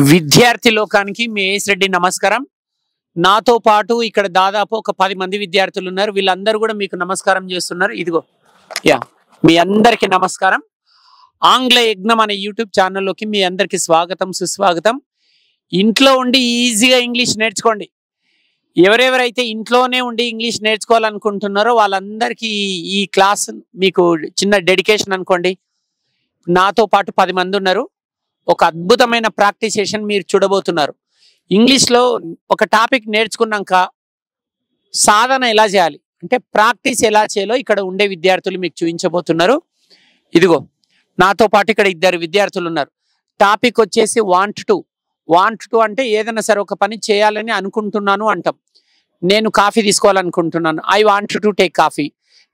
విద్యార్థి లోకానికి మీ ఏఎస్ రెడ్డి నమస్కారం. నాతో పాటు ఇక్కడ దాదాపు ఒక 10 మంది విద్యార్థులు ఉన్నారు. వీళ్ళందరూ కూడా మీకు నమస్కారం చేస్తున్నారు. ఇదిగో మీ అందరికీ నమస్కారం. ఆంగ్ల యజ్ఞం అనే యూట్యూబ్ ఛానల్లోకి మీ అందరికీ స్వాగతం, సుస్వాగతం. ఇంట్లో ఉండి ఈజీగా ఇంగ్లీష్ నేర్చుకోండి. ఎవరెవరైతే ఇంట్లోనే ఉండి ఇంగ్లీష్ నేర్చుకోవాలనుకుంటున్నారో వాళ్ళందరికీ ఈ క్లాస్ మీకు చిన్న డెడికేషన్ అనుకోండి. నాతో పాటు 10 మంది ఉన్నారు. ఒక అద్భుతమైన ప్రాక్టీస్ సెషన్ మీరు చూడబోతున్నారు. ఇంగ్లీష్లో ఒక టాపిక్ నేర్చుకున్నాక సాధన ఎలా చేయాలి అంటే ప్రాక్టీస్ ఎలా చేయాలో ఇక్కడ ఉండే విద్యార్థులు మీకు చూపించబోతున్నారు. ఇదిగో నాతో పాటు ఇక్కడ 2 విద్యార్థులు ఉన్నారు. టాపిక్ వచ్చేసి వాంట్ టు అంటే ఏదైనా సరే ఒక పని చేయాలని అనుకుంటున్నాను అంటాం. నేను కాఫీ తీసుకోవాలనుకుంటున్నాను, I want to take coffee.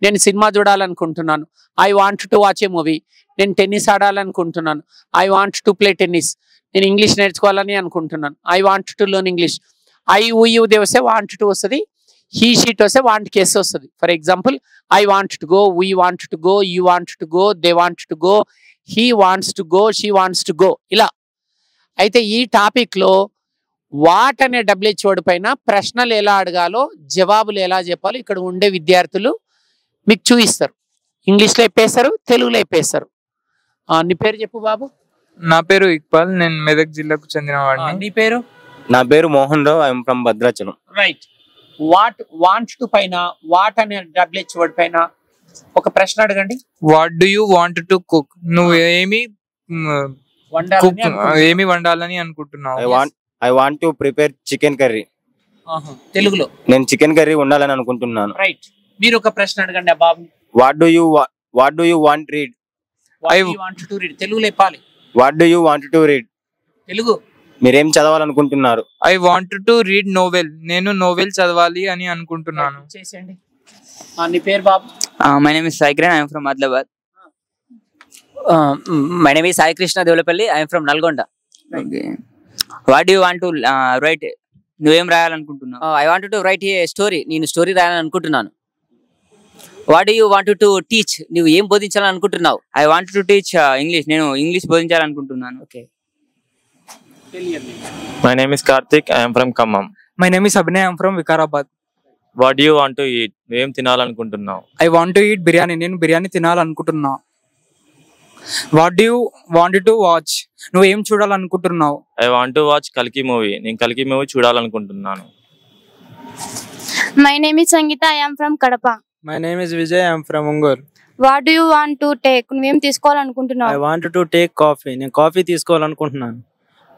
నేను సినిమా చూడాలనుకుంటున్నాను, I want to watch a movie. నేను టెన్నిస్ ఆడాలనుకుంటున్నాను, I want to play tennis. నేను ఇంగ్లీష్ నేర్చుకోవాలని అనుకుంటున్నాను, I want to learn English. I they వస్తే వాంట్ టు వస్తుంది, హీ షీట్ వస్తే వాంట్ కేసు వస్తుంది. For example I want to go, we want to go, you want to go, they want to go, he wants to go, she wants to go. ఇలా అయితే ఈ టాపిక్లో what అనే WH word పైన ప్రశ్నలు ఎలా అడగాలో జవాబులు ఎలా చెప్పాలో ఇక్కడ ఉండే విద్యార్థులు మీకు చూపిస్తారు. ఇంగ్లీష్లో చెప్పేస్తారు, తెలుగులో చెప్పేస్తారు. నీ పేరు చెప్పు బాబు. నా పేరు ఇక్బాల్, నేను మెదక్ జిల్లాకు చెందిన వాడిని. నీ పేరు? నా పేరు Mohan Rao, I'm from Bhadrachalam. Right. Want to పైన వాట్ అనే డబ్ల్యూహెచ్ వర్డ్ పైన ఒక ప్రశ్న అడగండి. What do you want to cook? నువ్వు ఏమి వండాలని అనుకుంటున్నావు? I want to prepare chicken curry. తెలుగులో నేను చికెన్ కర్రీ వండాలని అనుకుంటున్నాను. రైట్. మీరు ఒక ప్రశ్న అడగండి ఆ బాబు. What do you want read? తెలుగులో చెప్పాలి. What do you want to read? Telugu. మీరేం చదవాలనుకుంటున్నారు? I want to read novel. నేను నోవెల్ చదవాలి అని అనుకుంటున్నాను. చేసేయండి. నీ పేరు బాబు? My name is Sai Kiran. I am from Adlabad. My name is Sai Krishna Devulapalli. I am from Nalgonda. Okay. What do you want to write? నువ్వేం రాయాలనుకుంటున్నావు? I want to write a story. నేను story రాయాలని అనుకుంటున్నాను. What do you want to teach? నువ్వు ఏం బోధించాలని అనుకుంటున్నావు? I want to teach English. నేను English బోధించాలనుకుంటున్నాను. Okay. My name is Karthik. I am from Khammam. My name is Abhinay. I am from Vikarabad. What do you want to eat? నువ్వేం తినాలనుకుంటున్నావు? I want to eat biryani. నేను biryani తినాలనుకుంటున్నా. What do you want to watch? నువ్వేం చూడాలనుకుంటున్నావు? I want to watch Kalki movie. నేను కల్కి movie చూడాలనుకుంటున్నాను. My name is Sangeeta. I am from Kadapa. My name is Vijay. I am from Ongole. What do you want to take? నువ్వేం తీసుకోవాలనుకుంటున్నావు? I want to take coffee. నేను coffee తీసుకోవాలనుకుంటున్నాను.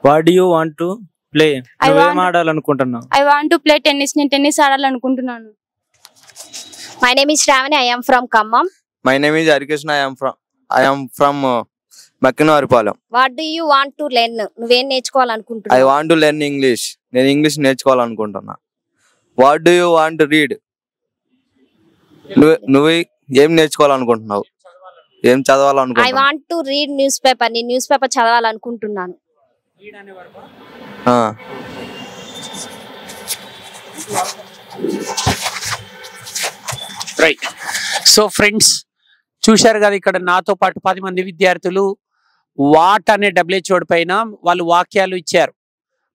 What do you want to play? నువ్వేం ఆడాలనుకుంటున్నావు? I want to play tennis. నేను tennis ఆడాలనుకుంటున్నాను. My name is Shravani. I am from Khammam. My name is Harikrishna. I am from Makkinavarpalam. What do you want to learn? నువ్వేం నేర్చుకోవాలనుకుంటున్నావు? I want to learn English. నేను English నేర్చుకోవాలనుకుంటున్నా. What do you want to read? నువ్వు ఏం నేర్చుకోవాలనుకుంటున్నావు? ఏం చదవాలనుకుంటున్నావు? I want to read newspaper. నేను newspaper చదవాలనుకుంటున్నాను. Right. So friends చూశారు కదా, ఇక్కడ నాతో పాటు 10 మంది విద్యార్థులు వాట్ అనే డబ్ల్యూహెచ్ వర్డ్ పైన వాళ్ళు వాక్యాలు ఇచ్చారు.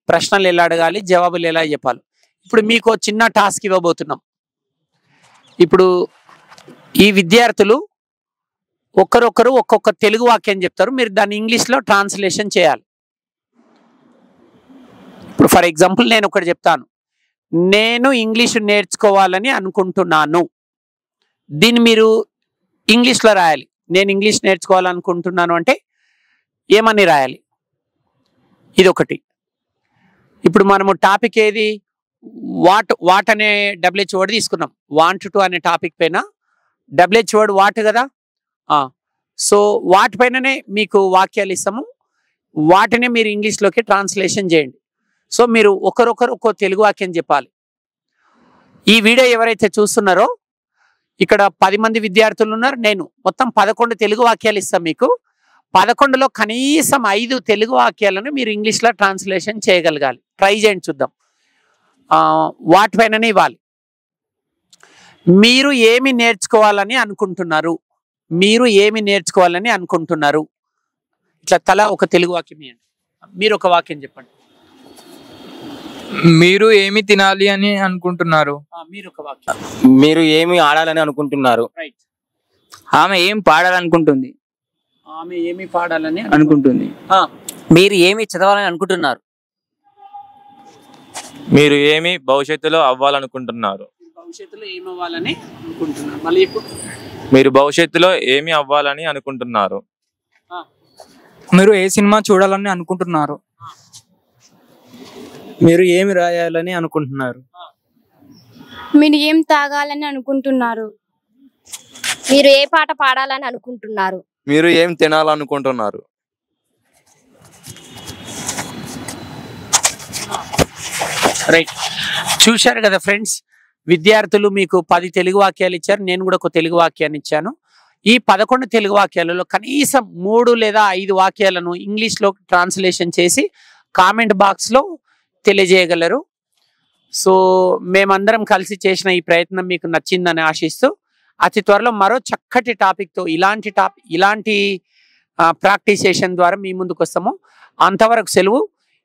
ప్రశ్నలు ఎలా అడగాలి, జవాబులు ఎలా చెప్పాలి. ఇప్పుడు మీకు చిన్న టాస్క్ ఇవ్వబోతున్నాం. ఇప్పుడు ఈ విద్యార్థులు ఒక్కరొక్కరు ఒక్కొక్క తెలుగు వాక్యం చెప్తారు, మీరు దాన్ని ఇంగ్లీష్లో ట్రాన్స్లేషన్ చేయాలి. ఇప్పుడు ఫర్ ఎగ్జాంపుల్ నేను ఒకటి చెప్తాను, నేను ఇంగ్లీష్ నేర్చుకోవాలని అనుకుంటున్నాను. దీన్ని మీరు ఇంగ్లీష్లో రాయాలి. నేను ఇంగ్లీష్ నేర్చుకోవాలనుకుంటున్నాను అంటే ఏమని రాయాలి, ఇదొకటి. ఇప్పుడు మనము టాపిక్ ఏది, వాట్ అనే డబ్ల్యూహెచ్ వర్డ్ తీసుకున్నాం. వాంట్ టు అనే టాపిక్ పైన డబ్ల్యూహెచ్ వర్డ్ వాట్ కదా. సో వాటి పైననే మీకు వాక్యాలు ఇస్తాము, వాటినే మీరు ఇంగ్లీష్లోకి ట్రాన్స్లేషన్ చేయండి. సో మీరు ఒకరొకరు ఒక్కో తెలుగు వాక్యం చెప్పాలి. ఈ వీడియో ఎవరైతే చూస్తున్నారో ఇక్కడ 10 మంది విద్యార్థులు ఉన్నారు, నేను మొత్తం 11 తెలుగు వాక్యాలు ఇస్తాం మీకు. 11లో కనీసం 5 తెలుగు వాక్యాలను మీరు ఇంగ్లీష్లో ట్రాన్స్లేషన్ చేయగలగాలి. ట్రై చేయండి, చూద్దాం. వాటిపైననే ఇవ్వాలి. మీరు ఏమి నేర్చుకోవాలని అనుకుంటున్నారు? మీరు ఏమి నేర్చుకోవాలని అనుకుంటున్నారు? ఇట్లా తల ఒక తెలుగు వాక్యం ఇవ్వండి. మీరు ఒక వాక్యం చెప్పండి. మీరు ఏమి తినాలి అని అనుకుంటున్నారు? మీరు ఒక వాక్యం. మీరు ఏమి ఆడాలని అనుకుంటున్నారు? రైట్. ఆమె ఏం పాడాలనుకుంటుంది? ఆమె ఏమి పాడాలని అనుకుంటుంది. మీరు ఏమి చదవాలని అనుకుంటున్నారు? మీరు ఏమి భవిష్యత్తులో అవ్వాలనుకుంటున్నారు? భవిష్యత్తులో ఏమవ్వాలని అనుకుంటున్నారు? మళ్ళీ చెప్పు. మీరు భవిష్యత్తులో ఏమి అవ్వాలని అనుకుంటున్నారు? మీరు ఏ సినిమా చూడాలని అనుకుంటున్నారు? మీరు ఏమి రాయాలని అనుకుంటున్నారు? మీరు ఏం తాగాలని అనుకుంటున్నారు? మీరు ఏ పాట పాడాలని అనుకుంటున్నారు? మీరు ఏం తినాలనుకుంటున్నారు? రైట్. చూశారు కదా ఫ్రెండ్స్, విద్యార్థులు మీకు 10 తెలుగు వాక్యాలు ఇచ్చారు, నేను కూడా ఒక తెలుగు వాక్యాన్ని ఇచ్చాను. ఈ 11 తెలుగు వాక్యాలలో కనీసం 3 లేదా 5 వాక్యాలను ఇంగ్లీష్లో ట్రాన్స్లేషన్ చేసి కామెంట్ బాక్స్లో తెలియజేయగలరు. సో మేమందరం కలిసి చేసిన ఈ ప్రయత్నం మీకు నచ్చిందని ఆశిస్తూ అతి త్వరలో మరో చక్కటి టాపిక్తో ఇలాంటి ప్రాక్టీస్ సెషన్ ద్వారా మీ ముందుకు వస్తాము. అంతవరకు సెలవు.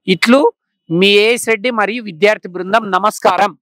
ఇట్లు మీ ఏఎస్ రెడ్డి మరియు విద్యార్థి బృందం. నమస్కారం.